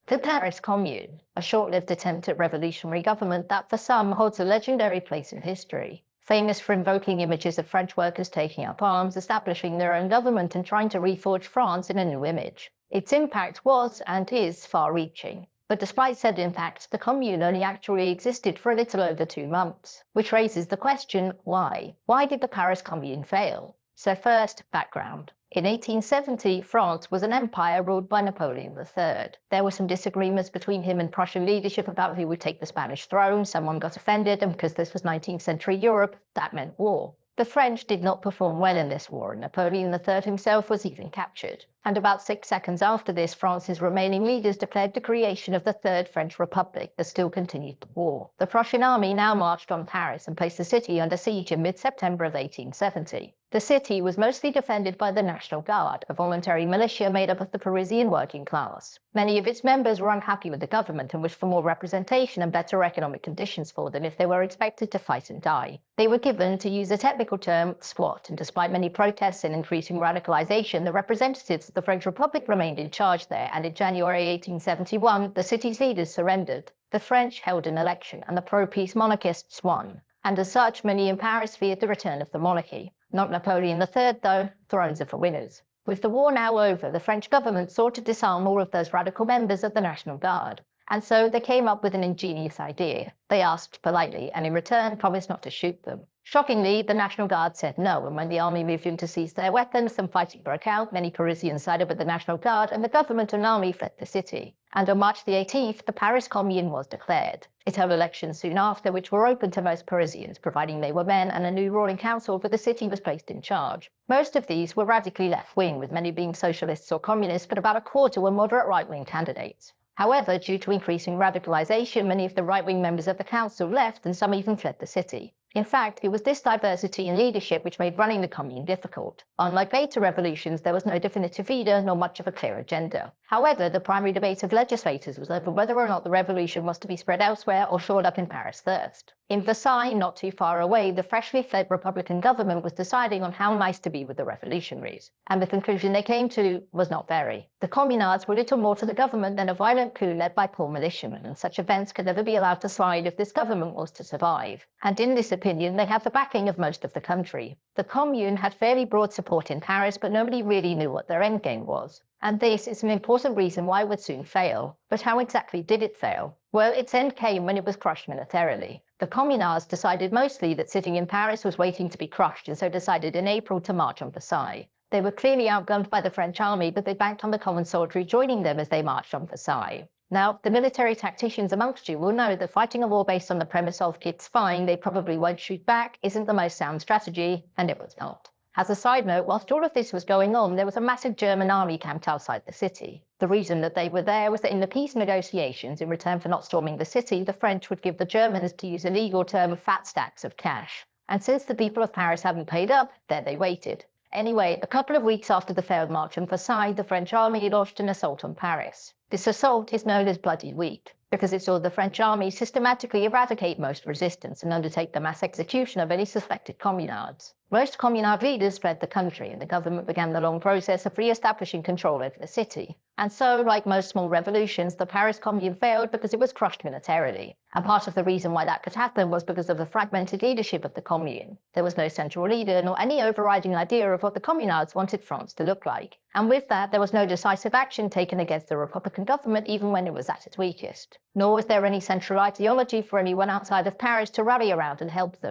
The Paris Commune, a short-lived attempt at revolutionary government that for some holds a legendary place in history. Famous for invoking images of French workers taking up arms, establishing their own government and trying to reforge France in a new image. Its impact was and is far-reaching. But despite said impact, the Commune only actually existed for a little over 2 months, which raises the question, why? Why did the Paris Commune fail? So first, background. In 1870, France was an empire ruled by Napoleon III. There were some disagreements between him and Prussian leadership about who would take the Spanish throne. Someone got offended, and because this was 19th century Europe, that meant war. The French did not perform well in this war, and Napoleon III himself was even captured. And about 6 seconds after this, France's remaining leaders declared the creation of the Third French Republic that still continued the war. The Prussian army now marched on Paris and placed the city under siege in mid-September of 1870. The city was mostly defended by the National Guard, a voluntary militia made up of the Parisian working class. Many of its members were unhappy with the government and wished for more representation and better economic conditions for them if they were expected to fight and die. They were given, to use a technical term, squat, and despite many protests and increasing radicalization, the representatives of the French Republic remained in charge there, and in January 1871, the city's leaders surrendered. The French held an election, and the pro-peace monarchists won. And as such, many in Paris feared the return of the monarchy. Not Napoleon III, though. Thrones are for winners. With the war now over, the French government sought to disarm all of those radical members of the National Guard. And so they came up with an ingenious idea. They asked politely, and in return promised not to shoot them. Shockingly, the National Guard said no, and when the army moved in to seize their weapons, some fighting broke out. Many Parisians sided with the National Guard, and the government and army fled the city. And on March the 18th, the Paris Commune was declared. It held elections soon after, which were open to most Parisians, providing they were men, and a new ruling council for the city was placed in charge. Most of these were radically left-wing, with many being socialists or communists, but about a quarter were moderate right-wing candidates. However, due to increasing radicalization, many of the right-wing members of the council left, and some even fled the city. In fact, it was this diversity in leadership which made running the Commune difficult. Unlike later revolutions, there was no definitive leader nor much of a clear agenda. However, the primary debate of legislators was over whether or not the revolution was to be spread elsewhere or shored up in Paris first. In Versailles, not too far away, the freshly fled Republican government was deciding on how nice to be with the revolutionaries. And the conclusion they came to was not very. The communards were little more to the government than a violent coup led by poor militiamen, and such events could never be allowed to slide if this government was to survive. And in this opinion, they have the backing of most of the country. The Commune had fairly broad support in Paris, but nobody really knew what their endgame was. And this is an important reason why it would soon fail. But how exactly did it fail? Well, its end came when it was crushed militarily. The communards decided mostly that sitting in Paris was waiting to be crushed, and so decided in April to march on Versailles. They were clearly outgunned by the French army, but they banked on the common soldiery joining them as they marched on Versailles. Now, the military tacticians amongst you will know that fighting a war based on the premise of "it's fine, they probably won't shoot back" isn't the most sound strategy, and it was not. As a side note, whilst all of this was going on, there was a massive German army camped outside the city. The reason that they were there was that in the peace negotiations, in return for not storming the city, the French would give the Germans, to use a legal term, fat stacks of cash. And since the people of Paris hadn't paid up, there they waited. Anyway, a couple of weeks after the failed march on Versailles, the French army launched an assault on Paris. This assault is known as Bloody Week, because it saw the French army systematically eradicate most resistance and undertake the mass execution of any suspected communards. Most communard leaders fled the country, and the government began the long process of re-establishing control over the city. And so, like most small revolutions, the Paris Commune failed because it was crushed militarily. And part of the reason why that could happen was because of the fragmented leadership of the Commune. There was no central leader, nor any overriding idea of what the communards wanted France to look like. And with that, there was no decisive action taken against the Republican government even when it was at its weakest. Nor was there any central ideology for anyone outside of Paris to rally around and help them.